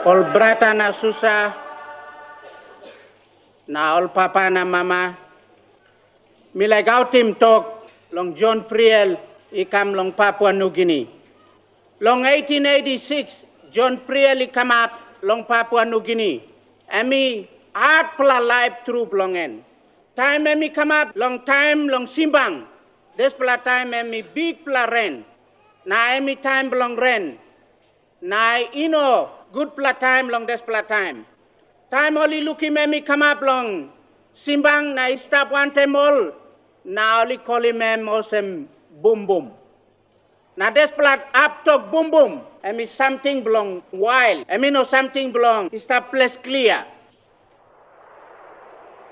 ol brata na susa, na ol papa na mama, milagaw tim tok long Johann Flierl ikam long Papua New Guinea. Long 1886, Johann Flierl ikam up long Papua New Guinea. Emi hard pla life through longen. Time emi come up long time long Simbang. This pla time emi big pla ren. Na emi time belong ren. Na good pla time long this pla time. Time only looking emi come up long Simbang na stop one time all. Na only call him osem boom boom. Na this pla up talk boom boom. Emi something belong wild. Emi no something belong. Stop place clear.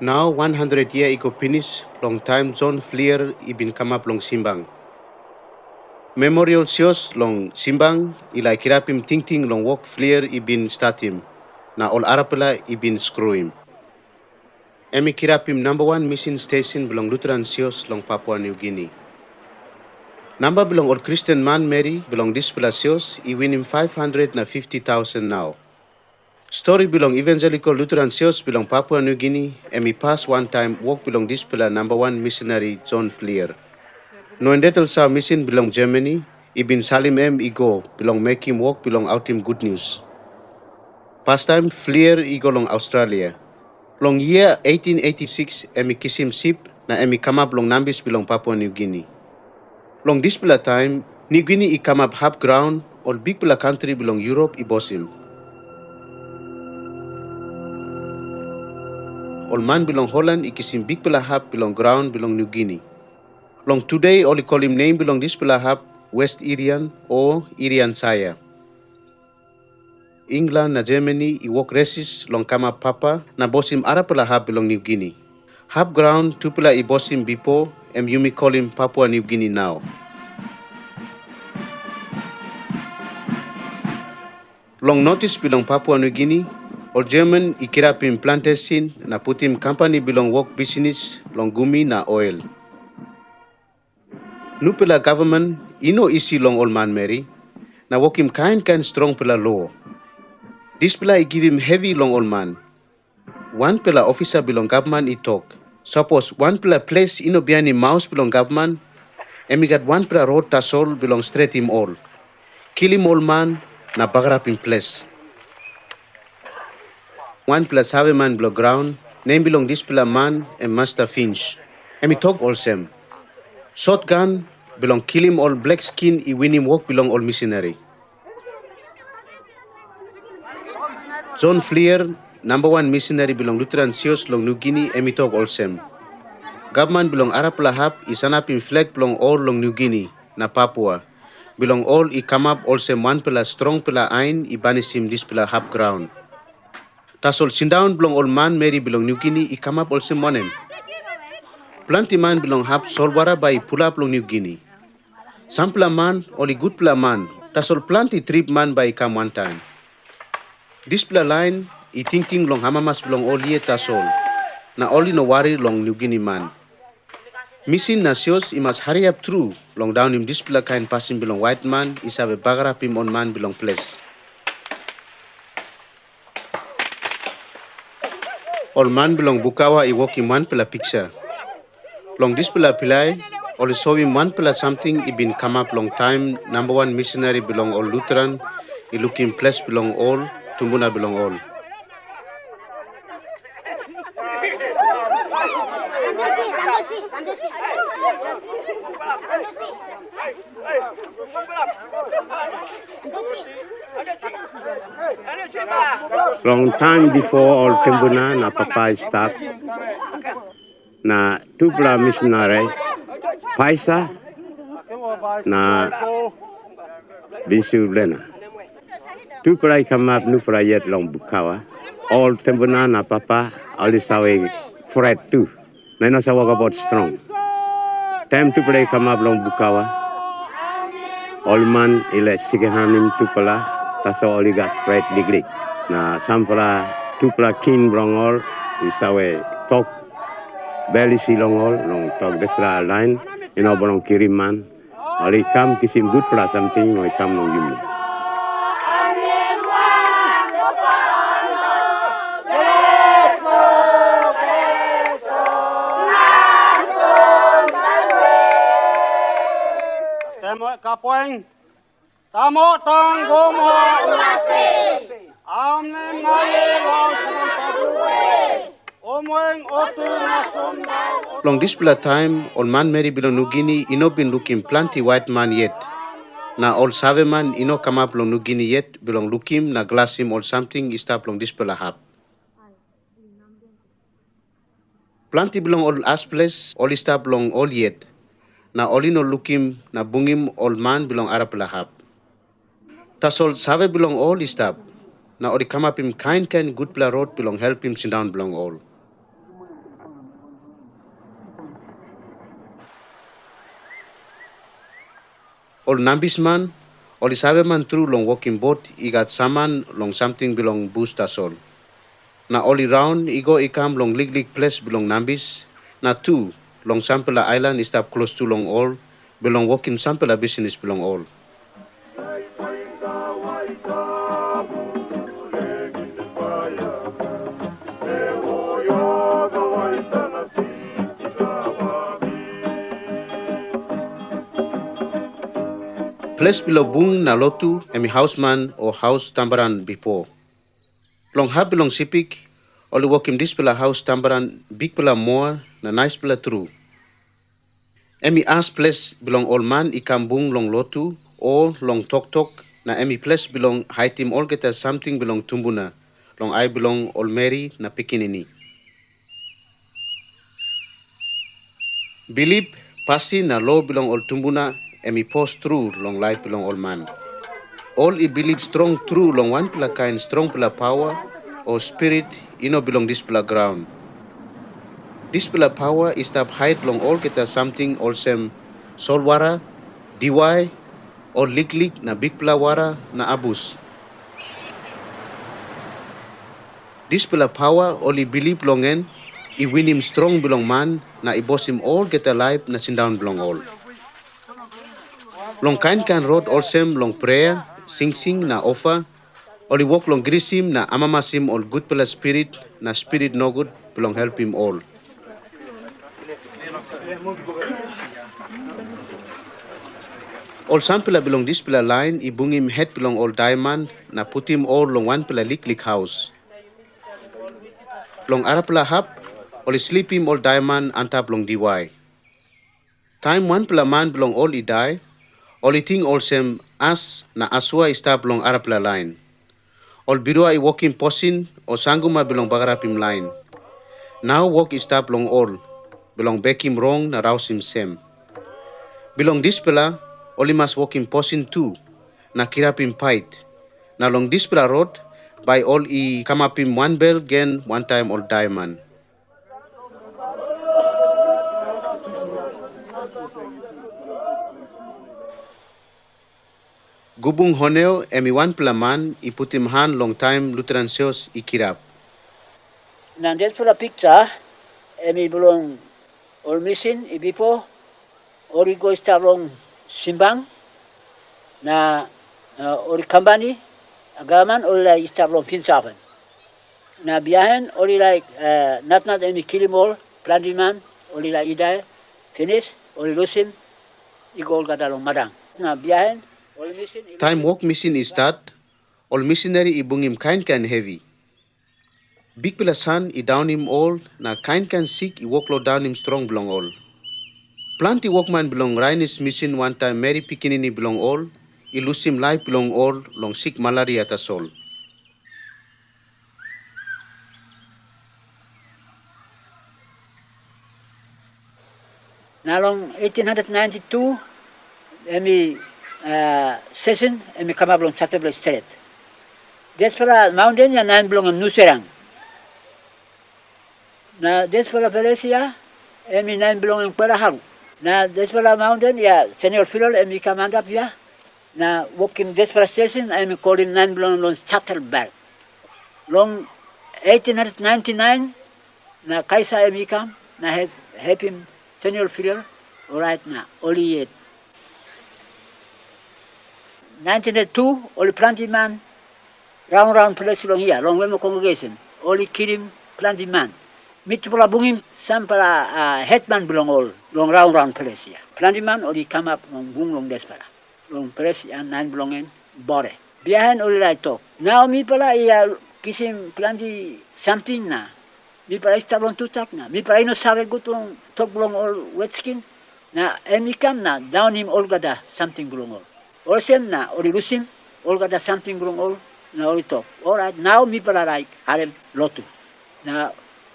Now 100 year iko finish long time Johann Flierl ibin come up long Simbang. Memorial shows long Simbang ila kirapim ting long walk Flierl ibin start him. Na all arapela ibin screw him. Emi kirapim number 1 mission station belong Lutheran Church long Papua New Guinea. Number belong all Christian man Mary belong this Church I win him 550,000 now. Story belong Evangelical Lutheran Church belong Papua New Guinea. Emi pass one time walk belong this number 1 missionary Johann Flierl. No endetel sa mission belong Germany. Ibin Salim igo belong make him walk belong out him good news. Past time Flierl igo long Australia. Long year 1886 emi kisim ship na emi come up long Nambis belong Papua New Guinea. Long this time New Guinea I come up half ground. All big country belong Europe I bosim. All man belong Holland ikisim big hub belong ground belong New Guinea. Long today only call him name belong this hub West Irian or Irian Saya. England na Germany I walk races long kama papa na bosim Arab hub belong New Guinea. Hub ground tupula I bosim before and you may call him Papua New Guinea now. Long notice belong Papua New Guinea. All German ikirapim plantation na putim company belong work business long gumi na oil. Nupela government ino isi long all man Mary na work him kind strong pela law. This pela I give him heavy long all man. One pela officer belong government I talk. Suppose one pela place ino behind him mouse belong government. Emi got one pela road tasol belong straight him all. Kill him all man na bagrap in place. One plus have a man below ground, name belong this pila man and Master Finch. Emi talk all same. Shotgun belong kill him all black skin I win him walk belong all missionary. Johann Flierl, number 1 missionary belong Lutheran Church long New Guinea, emi talk all same. Government belong Arab lahap isanapin flag belong all long New Guinea na Papua. Belong all I come up all same one pila strong pila ain I banish him this pila hub ground. Tasol sindown belong all man Mary belong New Guinea I come up all same one. Planti man belong hub solwara by pull up long New Guinea. Sampla man only good pla man. Tasol planti trip man by come one time. This pla line I thinking long hamamas belong all ye tasol. Na only no worry long New Guinea man. Missing na sios I must hurry up through long down him this pla kind passing belong white man is have a bagarap him on man belong place. All man belong Bukawa I walk him one pela picture. Long this pela pilai, all saw him one pela something I been come up long time. Number 1 missionary belong all Lutheran. I look him place belong all. Tumbuna belong all. Long time before all Tembuna na papa start na tupla missionary paisa na binsu lena. Tupla come up nu frayet long Bukawa. All Tembuna na papa all sawe fret too. Nena sawa about strong. Time tupla come up long Bukawa. All man ile sigehanim tupla taso all got fret degree. Na sampla tupla kin brongol isawe talk belly silongol long talk desra line ino borong kiriman ali kam kisim good pla something no kam no yumi kapoeng tamo tong gomo ulape amne ngai lo sampaduwe omoeng otu nasonda. Long this time, all man Mary belong New Guinea, ino been looking plenty white man yet. Na all save man ino come up long New Guinea yet, belong looking na glass him or something is tap long this hap. Plenty belong all as place, all is tap long all yet. Na all ino looking na bungim all man belong Arab hap. Tas all save belong all is tap. Na all come up him kind good pla road belong help him sit down belong all. All nambis man, all is have man through long walking boat, he got saman long something belong boost us all. Na all round, he go he come long lig place belong nambis. Na two, long Sampela island is up close to long all, belong walking Sampela business belong all. Place below bung na lotu emi houseman or house tambaran before. Long hab belong sipik, only walk him this pela house tambaran big pela more na nice pela true. Emi as place belong all man ikam bung long lotu or long tok na emi place belong height him all get something belong tumbuna. Long I belong all Mary na pikinini. Believe pasi na law belong all tumbuna emi post true long life belong all man. All I believe strong true long one pela kind strong pela power or spirit ino belong this pela ground. This pela power is tap hide long all kita something all same solwara, diwai, or lik na big pela wara na abus. This pela power only believe long en I win him strong belong man na I boss him all get alive na sit down belong all. Long kind road all same long prayer, sing na offer, only walk long grisim na amamasim all good pela spirit na spirit no good belong help him all. All some pela belong this pela line, I bung him head belong all diamond na put him all long one pela lik house. Long Arab pela hap, all sleep him all diamond antap long diwai. Time one pela man belong all I die, all I think all same as na aswa I stop long Arab pela line. All birua I walk him posin or sanguma belong bagarap him line. Now walk I stop long all, belong back him wrong na rouse him same. Belong this pela, all I must walk him posin too, na kirap him fight. Na long this pela road, by all I come up him one bell again one time all diamond. Gubung honeo emi one pela man I put him hand long time Lutheran Church I kirap. Now that's for a picture, emi belong all mission ibipo, or go start long Simbang, na or company, agaman or like start long Pinsavan. Na biyahen or like not emi kilimol, planting man, or like idai, finish, or lose him, you go all got along madang. Na biyahen. Time walk mission is start, all missionary I bung him kind heavy. Big pela sun I down him all, na kind sick I walk low down him strong belong all. Plenty workman belong Rainis mission one time Mary pikinini belong all, I lose him life belong all, long sick malaria tas all. Now long 1892, emi session emi come up along Sattelberg Strait. This for a mountain ya nan belong on Nuserang. Now this for a Valencia emi nan belong on Perahang. Now this for a mountain ya Johann Flierl emi come up here. Now walking this for a station emi calling nan belong on Sattelberg. Long 1899 na Kaisa emi come na help him Johann Flierl right now only yet. 1902, only planting man, round place long here, long Wemo congregation, only kill him, planting man. Mitpula bungim, some para headman belong all, long round place here. Planting man only come up long bung long despera. long press and nan belongin bore. Behind all right talk. Now mi pala iya kisim planti something na. Mi pala start long tutak na. Mi pala no sabe gut long talk belong all wet skin. Na emi kam na down him all gada something belong all. All sem na ori lusim all gada something belong all na ori talk. All right now mi pala like harem lotu. Na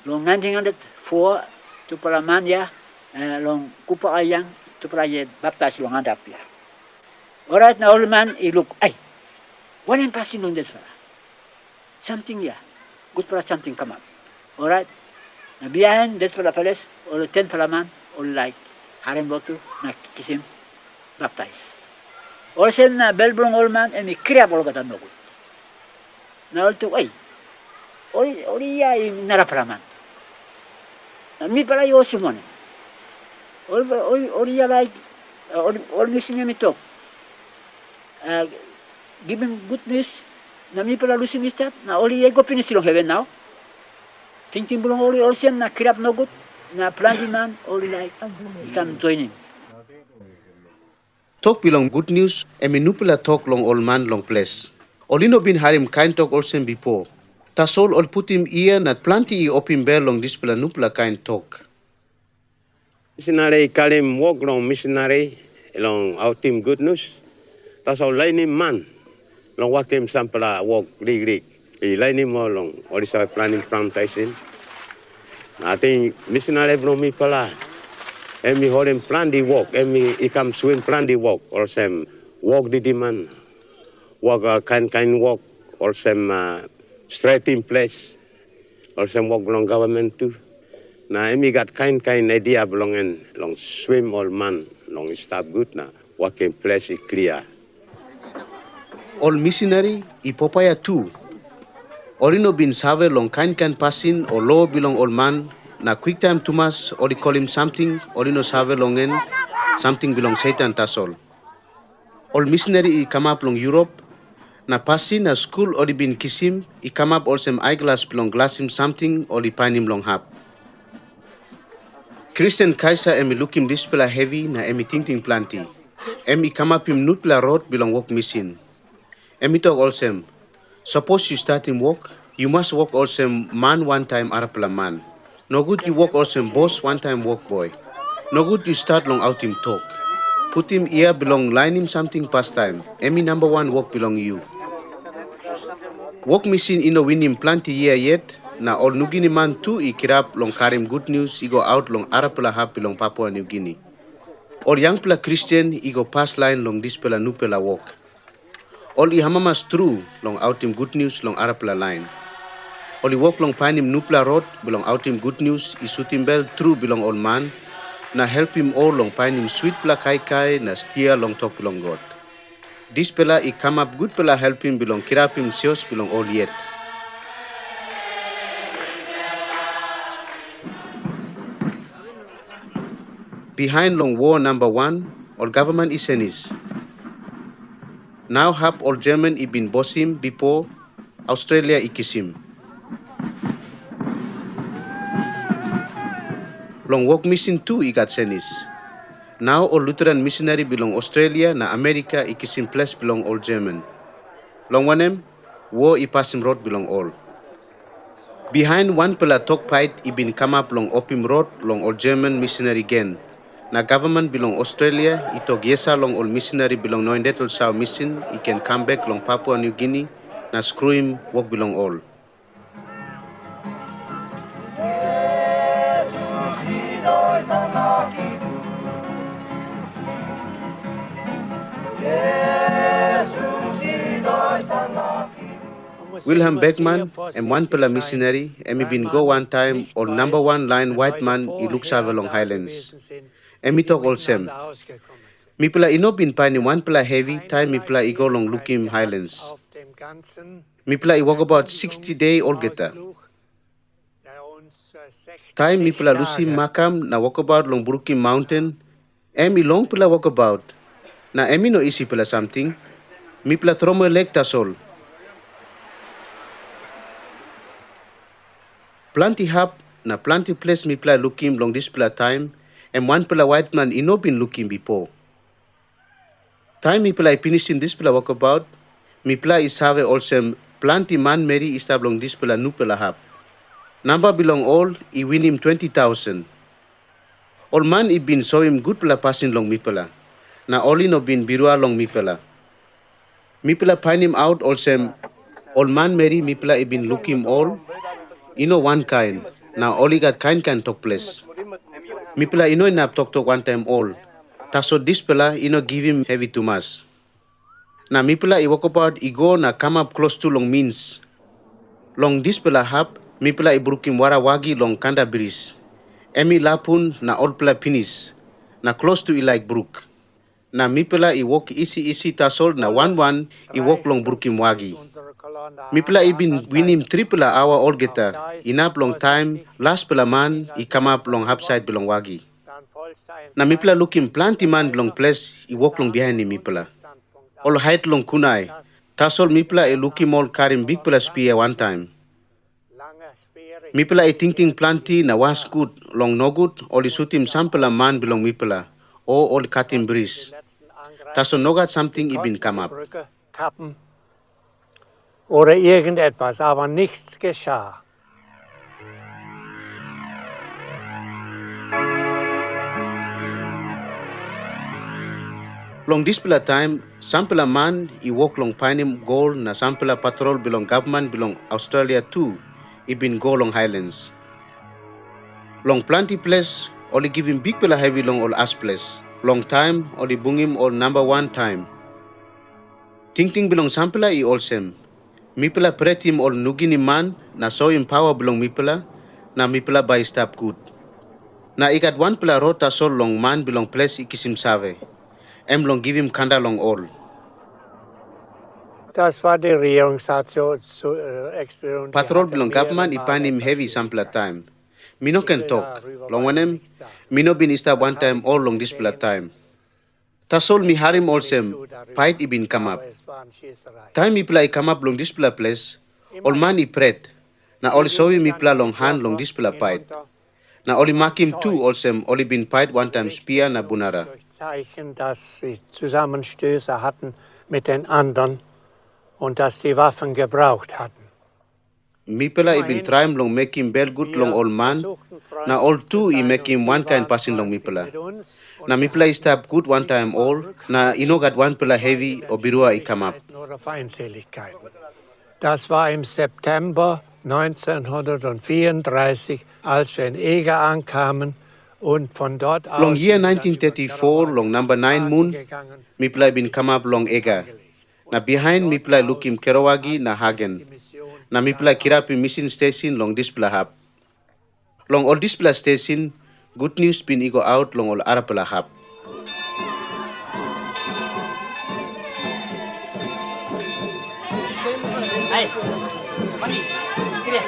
long 1904 tu pala mania long kupa ayang tu pala ye baptized long andap ya. All right now all man he look ay. One in passing on this fella. Something yeah. Good for something come up. Alright? Now behind this fella fellas, or the 10 fella man, or like harem lotu, na kisim baptize. Or same na belbrong old man, and me kriyab all gata no good. Now all to ay. Ori ya nara fella man. Na mi pala yo sumone. Ori ya like, or missing me talk. Give him good news. Na mi pala lusin step. Na oli ego finish long heaven now. Thinking belong oli also na kirap no good. Na planting man oli like come joining. Talk belong good news, and minupula talk long old man long place. Olino bin harim kind talk also before. Tasol ol put him ear na planti I open bell long this pula nupula kind talk. Missionary kalim walk long missionary along our team good news. Tas all line man. Long walk him sampla walk rig. I line him all long. All is planning from Tyson. I think missionary from me pala. Emi hold him plan the walk. Emi he come swim plan the walk. Or some walk the demand. Walk a kind walk. Or some straight in place. Or some walk long government too. Na emi got kind idea belonging long swim all man. Long stop good na. Walk in place is clear. All missionary I popaya too. Olino bin save long kind passing or law belong old man. Na quick time Tumas or call him something. Olino save longen something belong Satan tasol. All missionary I come up long Europe. Na passing na school or bin kiss him. I come up also eyeglass belong glass him something or pine him long hap. Christian Kaisa emi look him this pela heavy na emi ting planti. Emi come up him nut pela road belong walk missing. Emi talk also, suppose you start him walk, you must walk also man one time arapla man. No good you walk also boss one time walk boy. No good you start long out him talk. Put him ear belong line him something past time. Emi number one walk belong you. Walk missing ino win him planti year yet. Na all New Guinea man too I kirap long karim good news I go out long arapla hap belong Papua New Guinea. All young pela Christian I go pass line long this pela new pela walk. All I hamamas true long out him good news long arapla line. All I walk long pine him nupla road belong out him good news I shoot him bell true belong old man. Na help him all long pine him sweet pela kai na steer long talk belong God. This pela I come up good pela help him belong kirap him sios belong all yet. Behind long war number 1, all government is senis. Now have all German I been boss him before Australia I kiss him. Long walk missing too I got senis. Now all Lutheran missionary belong Australia na America I kiss him place belong all German. Long one war I pass him road belong all. Behind one pela talk fight I been come up long open road long all German missionary again. Na government belong Australia, ito yesa long all missionary belong no indetul sao mission, he can come back long Papua New Guinea, na screw him work belong all. Wilhelm Beckman and one pela missionary, and been go one time all number 1 line white man, he looks over long Highlands. Emi talk all same. Mi pela ino bin pani one pela heavy time mi pela I go long looking Highlands. Mi pela I walk about 60 day all geta. Time mi pela lusi makam na walk about long Brookie Mountain. Emi long pela walk about. Na emi no isi pela something. Mi pela tromo leg tasol. Planti hap na planti place mi pela looking long this pela time. And one pela white man ino been looking before. Time mipla finish in this pela walkabout, mipla isave also planti man meri istablong this pela nu pela hap. Number belong all, I win him 20,000. All man I been saw him good pela passing long mipela. Na all no been birua long mipela. Mipela find him out also. All man meri mipela I been look him all. One kind. Now all got kind talk place. Mipela enough talk one time all. Taso this pela give him heavy too much. Na mipela I walk about I go na come up close to long means. Long this pela hap, mipela I brook him wara wagi long kanda bris. Emi lapun na all pela finish. Na close to I like brook. Na mipela I walk easy tasol na 1-1 I walk long brook him wagi. Mipela I been win him 3 pela hour all geta. Enough long time, last pela man I come up long half side belong wagi. Na mipela look him planti man belong place I walk long behind him mipela. All height long kunai. Tasol mipela I look him all carrying big pela spear one time. Mipela I thinking planti na was good long no good all I shoot him sampela man belong mipela. Or all cut him breeze. Tasol no got something I been come up. Oder irgendetwas, aber nichts geschah. Long this pela time, sampela man I walk long Pinem goal na sampela patrol belong government belong Australia too. I been go long Highlands. Long plenty place, only give him big pela heavy long all as place. Long time, only bung him all number 1 time. Ting belong sampela I all same. Mipela pret him all nugini man na show him power belong mipela na mipela by stop good. Na I got 1 pela rota so long man belong place ikisim save. Long give him kanda long all. Das war die Regierungsstation. Patrol belong government ipan him heavy sampler time. Mino can talk. Long when Mino bin istab 1 time all long this pela time. Tasol mi harim also fight I been come up. Time mipela I come up long this pela place. All man I pret. Na all show him mipela long hand long this pela fight. Na all mark him too also all been fight 1 time spear na bunara. Zeichen, dass sie Zusammenstöße hatten mit den anderen und dass sie Waffen gebraucht hatten. Mipela I been trying long make him bell good long all man. Na all too I make him 1 kind passing long mipela. Na mipela I stab good 1 time all. Na got 1 pela heavy or birua I come up. Das war im September 1934, als wir in Eger ankamen. Und von dort aus long year 1934, long number 9 moon, mipla been come up long Ega. Na behind mipla look him Kerawagi na Hagen. Na mipla kirapi mission station long display hub. Long all display station, good news been go out long all Arapala hub. Ay, mani, kiri.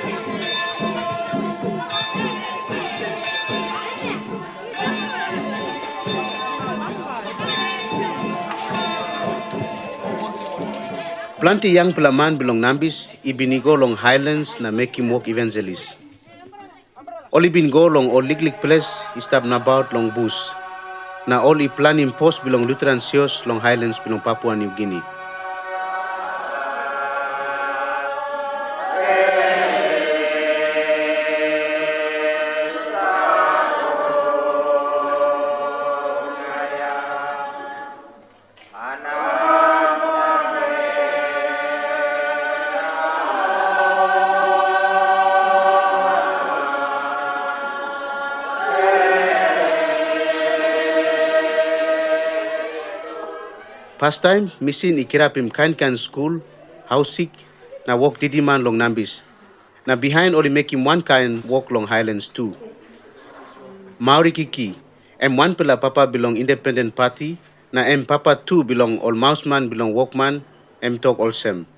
Plenty young pelaman belong Nambis, ibinigo long Highlands na make him walk evangelist. All been go long all lig place, istab na about long bush. Na all plan in post belong Lutheran Church long Highlands belong Papua New Guinea. Past time, missing ikirapim kan school, house sick, na walk didiman long Nambis. Na behind only make him 1 kind walk long Highlands too. Maori Kiki, M1 pela papa belong independent party, na M papa 2 belong all mouseman belong walkman, M talk all same.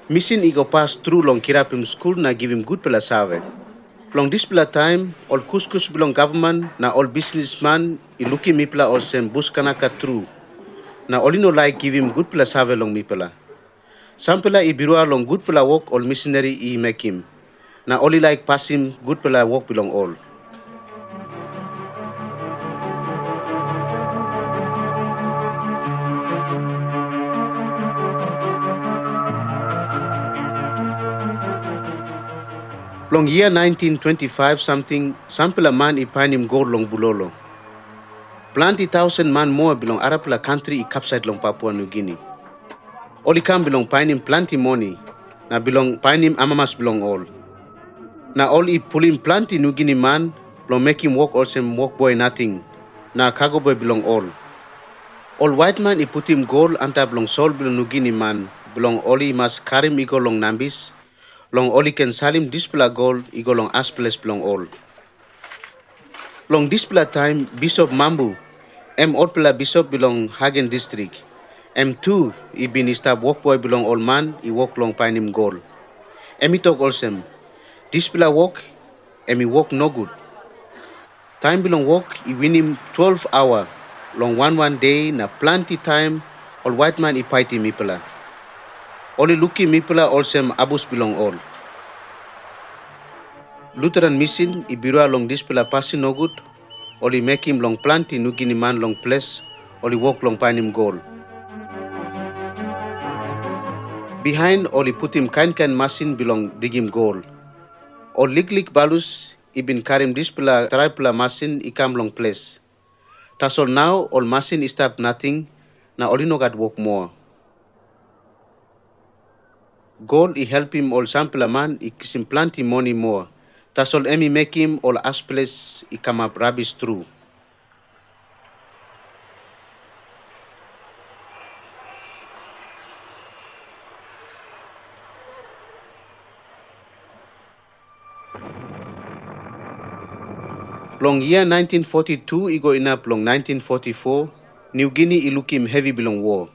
Missing go pass through long kirapim school na give him good pela save. Long this pela time, all kuskus belong government, na all businessman, iluki mipla all same bus kanaka through. Na only no like give him good pela save long mipela. Some pela I birua long good pela walk all missionary I make him. Na only like pass him good pela walk belong all. Long year 1925 something, sampela man ipanim gold long Bulolo. Plenty thousand man more belong Arapla country I capside long Papua New Guinea. Oli kam belong painim plenty money, na belong painim amamas belong all. Na all I pulim plenty New Guinea man, long make him walk also walk boy nothing, na cargo boy belong all. All white man I put him gold anta belong sol belong New Guinea man, belong oli mas karim igo long nambis, long oli can salim displa gold igo long aspeles belong all. Long displa time Bishop Mambu, Olpela Bishop belong Hagen district. M2 I bin istab walk boy belong all man I walk long painim gold. I talk also, displa walk, I walk no good. Time belong walk I win him 12 hour, long one day na plenty time, all white man I fight him mipela. Only lucky mipela also abus belong all. Lutheran mission I biro long dispela passing no good, only make him long plenty New Guinea man long place, only walk long painim gold. Behind only put him kind machine belong dig him gold. All lik balus I bin karim dispela tripla machine I come long place. Tas all now all machine I stop nothing, na only no got work more. Gold I help him all sample man I kiss him plenty money more. Tas all emi make him all as place I come up rubbish through. Long year 1942 I go inap long 1944, New Guinea I look him heavy belong war.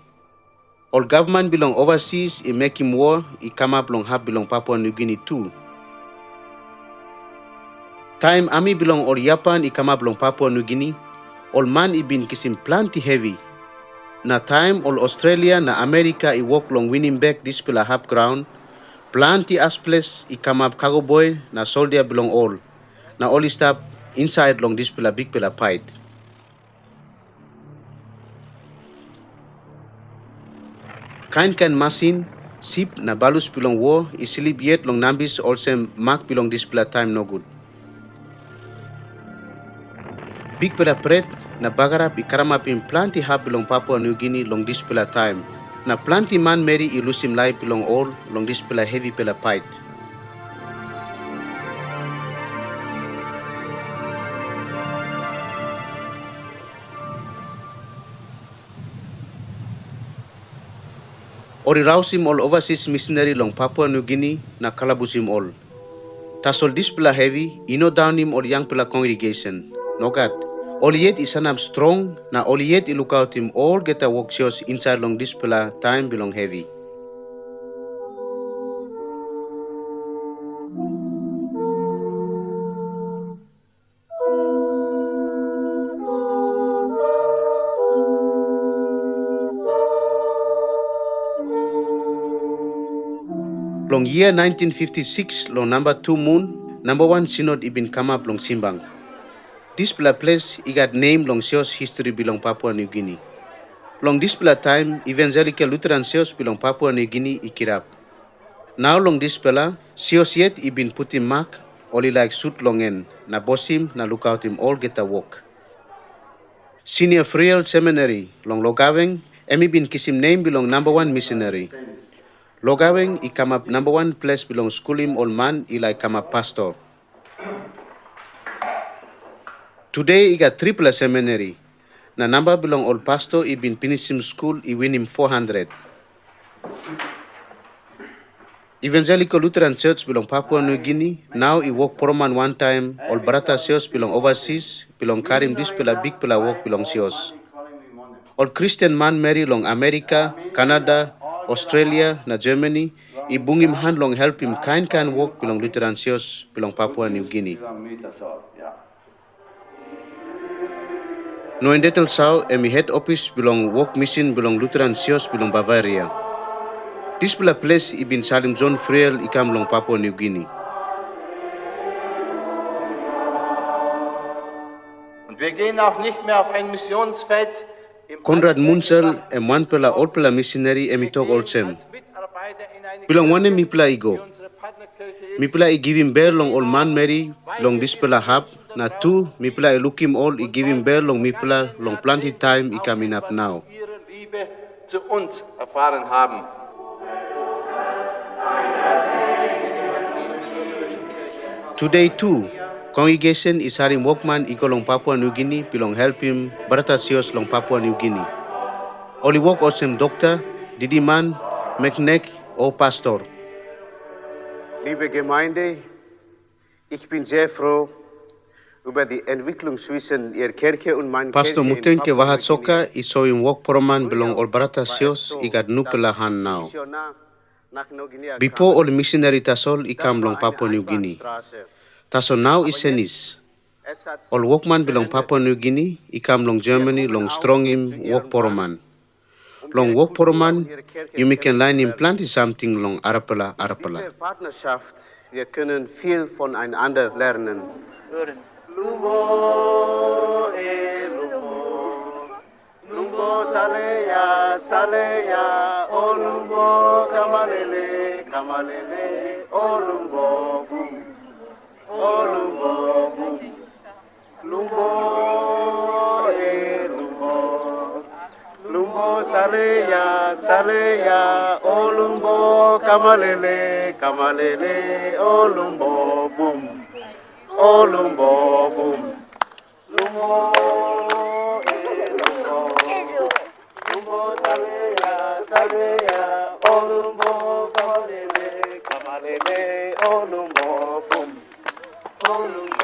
All government belong overseas I make him war, I come up long half belong Papua New Guinea too. Time army belong all Japan I come up long Papua New Guinea, all man I been kissing plenty heavy. Na time all Australia na America I walk long winning back this pila half ground, plenty as place I come up cargo boy na soldier belong all. Na all stop inside long this pila big pila fight. Kind machine, ship na balus belong war, I sleep yet long nambis also mark belong this pila time no good. Big pila pret na bagarap I karamap in plenty half belong Papua New Guinea long this pila time. Na plenty man Mary I lose him life belong all long this pila heavy pila fight. Ori raus him all overseas missionary long Papua New Guinea na kalabus him all. Tas all this pila heavy, ino down him all young pila congregation. No God. All yet is anam strong, na all yet I look out him all get a workshops inside long this pila time belong heavy. Long year 1956, long number 2 moon, number 1 Synod ibin come up long Simbang. This place I got name long Sios history belong Papua New Guinea. Long this time, Evangelical Lutheran Church belong Papua New Guinea I kirap. Now long this Sios yet ibin put him mark, only like suit long end, na boss him, na look out him all get a walk. Senior Flierl Seminary, long Logaveng, emi bin kiss him name belong number 1 missionary. Logaweng I come up number 1 place belong school him all man I like come up pastor. Today I got triple seminary. Na number belong all pastor I been finish him school I win him 400. Evangelical Lutheran Church belong Papua New Guinea. Now I work Poroman one time. All Barata Sios belong overseas. Belong Karim this pela big pela work belong Sios. All Christian man marry long America, Canada, Australia, na Germany, I bungim hand long help him kind work belong Lutheran Church belong Papua New Guinea. No in detail sao, emi head office belong work mission belong Lutheran Church belong Bavaria. This place I bin Salim Johann Flierl I kam long Papua New Guinea. Und wir gehen auch nicht mehr auf ein Missionsfeld. Konrad Munzel and one pela old pela missionary emi talk all same. Belong one emi pela igo. Mipula I give him bear long old man Mary long dispela hap. Na two, mipula I look him all I give him bear long mipula long plenty time I coming up now. Ihre Liebe zu uns erfahren haben. Today too, congregation is having workman iko long Papua New Guinea pilong help him berata sios long Papua New Guinea. Oli work osem dokter, didiman, meknek o pastor. Liebe Gemeinde, ich bin sehr froh über die Entwicklung zwischen Ihrer Kirche und meiner Pastor Kirche muten ke Papua wahat New soka Guinea. iso im work proman belong ol berata War es sios so, igat nupela dass han now. Missionar nach Neuguinea Before kamen. all missionary tasol Das ikam war long eine Papua New Guinea. Einbahnstraße. Taso now Aber isenis. Es hat sich All workman belong verändert. Papua New Guinea ikam long Germany long strong him work poroman. Long Ihre work Kultur poroman und ihre Kirche you can line him kennenzulernen. plenty something long arapala arapala. Diese Partnerschaft, wir können viel voneinander lernen. Lumbo, Lumbo saleya, saleya, o lumbo kamalele, kamalele, o lumbo bum, o lumbo bum. Lumbo, lumbo, lumbo saleya, saleya, o lumbo kamalele, kamalele, o lumbo bum, o lumbo bum. Lumbo, lumbo saleya, saleya, o lumbo kamalele, kamalele, o lumbo bum, o lumbo.